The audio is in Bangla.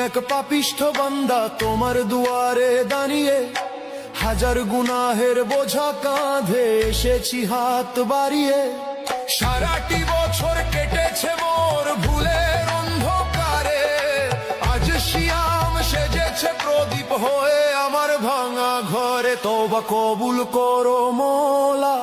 এক পাপিষ্ঠ বান্দা তোমার দুয়ারে দাঁড়িয়ে, হাজার গুনাহের বোঝা কাঁধে এসেছি হাত বাড়িয়ে। সারাটি বছর কেটেছে মোর ভুলের অন্ধকারে, আজ শিয়াম সেজেছে প্রদীপ হয়ে আমার ভাঙা ঘরে। তওবা কবুল করো মোলা,